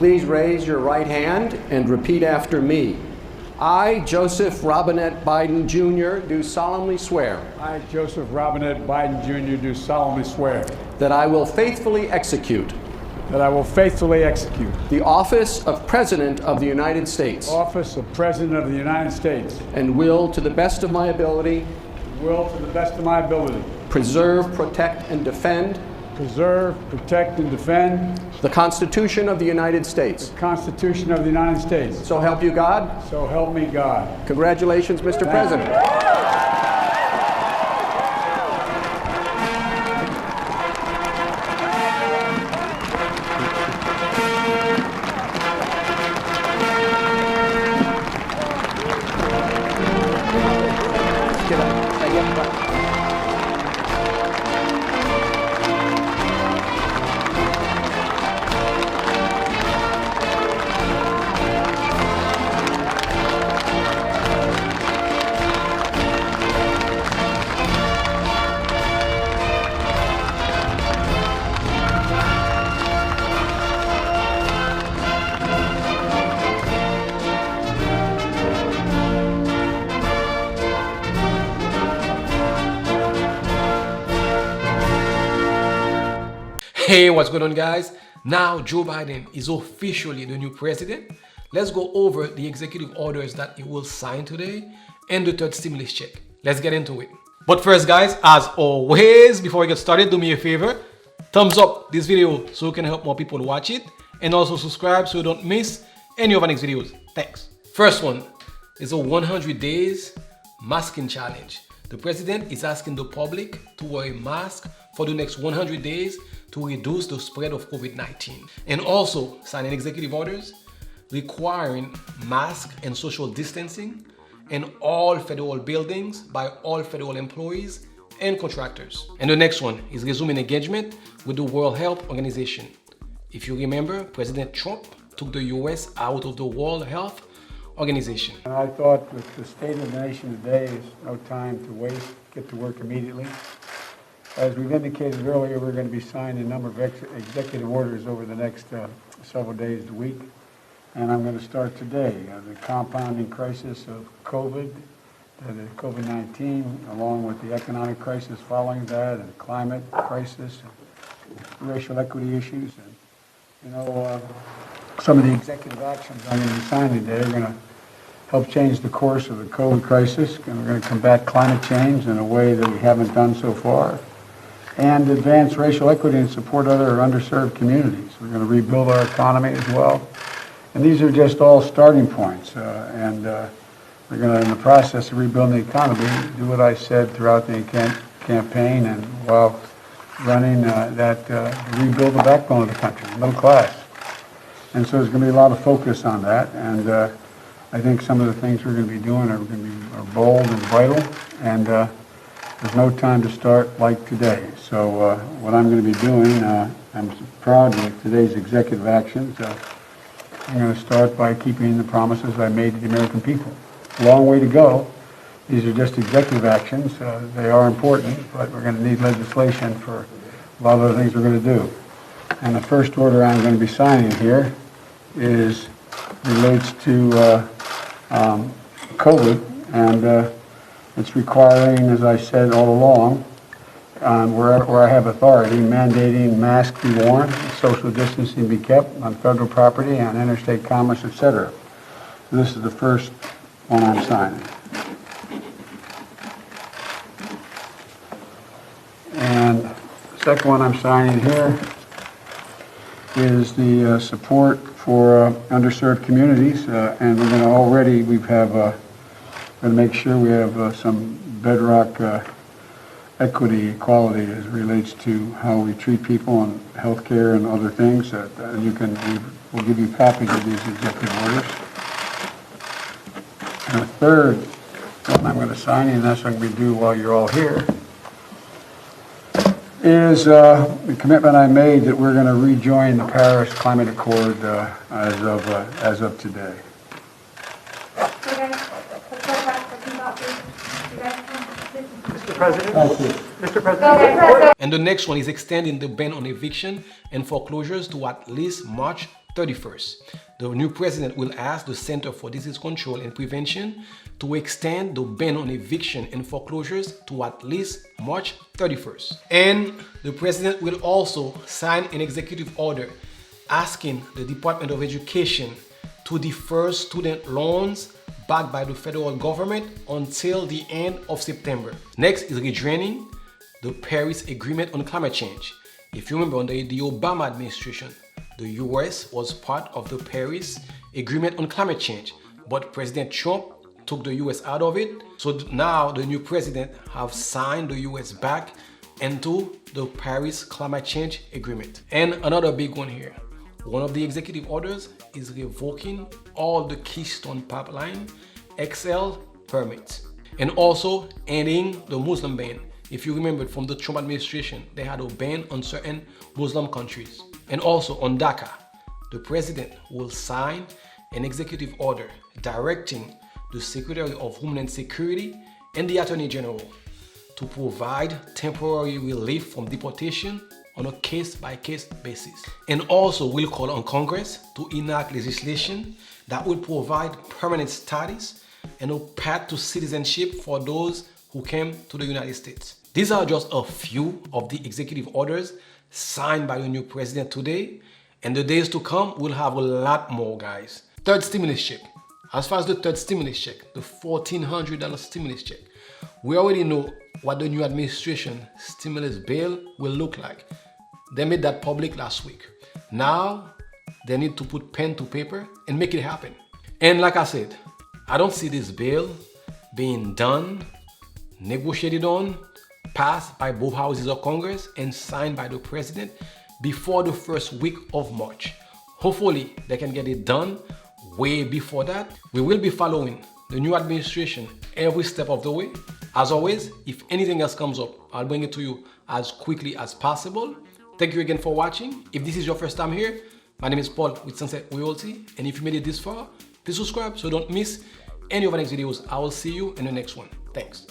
Please raise your right hand and repeat after me. I, Joseph Robinette Biden Jr., do solemnly swear I, Joseph Robinette Biden Jr., do solemnly swear that I will faithfully execute that I will faithfully execute the office of President of the United States the office of President of the United States and will, to the best of my ability, preserve, protect, and defend preserve, protect, and defend the Constitution of the United States. the Constitution of the United States. So help you God. So help me God. Congratulations, Mr. President. Hey, what's going on, guys? Now Joe Biden is officially the new president. Let's go over the executive orders that he will sign today and the third stimulus check. Let's get into it. But first, guys, as always, before we get started, do me a favor. Thumbs up this video so you can help more people watch it. And also subscribe so you don't miss any of our next videos. Thanks. First one is a 100 days masking challenge. The president is asking the public to wear a mask for the next 100 days to reduce the spread of COVID-19. And also signing executive orders requiring mask and social distancing in all federal buildings by all federal employees and contractors. And the next one is resuming engagement with the World Health Organization. If you remember, President Trump took the US out of the World Health Organization. And I thought with the state of the nation today is no time to waste, get to work immediately. As we've indicated earlier, we're going to be signing a number of executive orders over the next several days to week. And I'm going to start today. The compounding crisis of COVID, the COVID-19, along with the economic crisis following that, and climate crisis, and racial equity issues. And, some of the executive actions I'm going to be signing today are going to help change the course of the COVID crisis, and we're going to combat climate change in a way that we haven't done so far, and advance racial equity and support other underserved communities. We're going to rebuild our economy as well. And these are just all starting points. We're going to, in the process of rebuilding the economy, do what I said throughout the campaign and while running rebuild the backbone of the country, the middle class. And so there's going to be a lot of focus on that. And I think some of the things we're going to be doing are going to be bold and vital. And there's no time to start like today. So what I'm going to be doing, I'm proud of today's executive actions. I'm going to start by keeping the promises I made to the American people. A long way to go. These are just executive actions. They are important, but we're going to need legislation for a lot of the things we're going to do. And the first order I'm going to be signing here relates to COVID, and it's requiring, as I said all along, where I have authority, mandating masks be worn, social distancing be kept on federal property, on interstate commerce, etc. So this is the first one I'm signing. And the second one I'm signing here is the support for underserved communities, and we're going to make sure we have some bedrock equity, equality as relates to how we treat people in healthcare and other things. We'll give you copies of these executive orders. And the third one I'm going to sign, and that's what I'm going to do while you're all here, is the commitment I made that we're going to rejoin the Paris Climate Accord as of today. Mr. President. Mr. President. And the next one is extending the ban on eviction and foreclosures to at least March 31st. The new president will ask the Center for Disease Control and Prevention to extend the ban on eviction and foreclosures to at least March 31st. And the president will also sign an executive order asking the Department of Education to defer student loans backed by the federal government until the end of September. Next is rejoining the Paris Agreement on Climate Change. If you remember, under the Obama administration, the US was part of the Paris Agreement on Climate Change, but President Trump took the US out of it. So now the new president have signed the US back into the Paris Climate Change Agreement. And another big one here. One of the executive orders is revoking all the Keystone pipeline XL permits and also ending the Muslim ban. If you remember from the Trump administration, they had a ban on certain Muslim countries. And also on DACA, the president will sign an executive order directing the Secretary of Homeland Security and the Attorney General to provide temporary relief from deportation on a case-by-case basis. And also will call on Congress to enact legislation that will provide permanent status and a path to citizenship for those who came to the United States. These are just a few of the executive orders signed by the new president today, and the days to come will have a lot more, guys. Third stimulus check. As far as the third stimulus check, the $1,400 stimulus check, we already know what the new administration stimulus bill will look like. They made that public last week. Now, they need to put pen to paper and make it happen. And like I said, I don't see this bill being done, negotiated on, passed by both houses of Congress and signed by the president before the first week of March. Hopefully, they can get it done way before that. We will be following the new administration every step of the way. As always, if anything else comes up, I'll bring it to you as quickly as possible. Thank you again for watching. If this is your first time here, my name is Paul with Sunset Royalty, and if you made it this far, please subscribe so don't miss any of our next videos. I will see you in the next one. Thanks.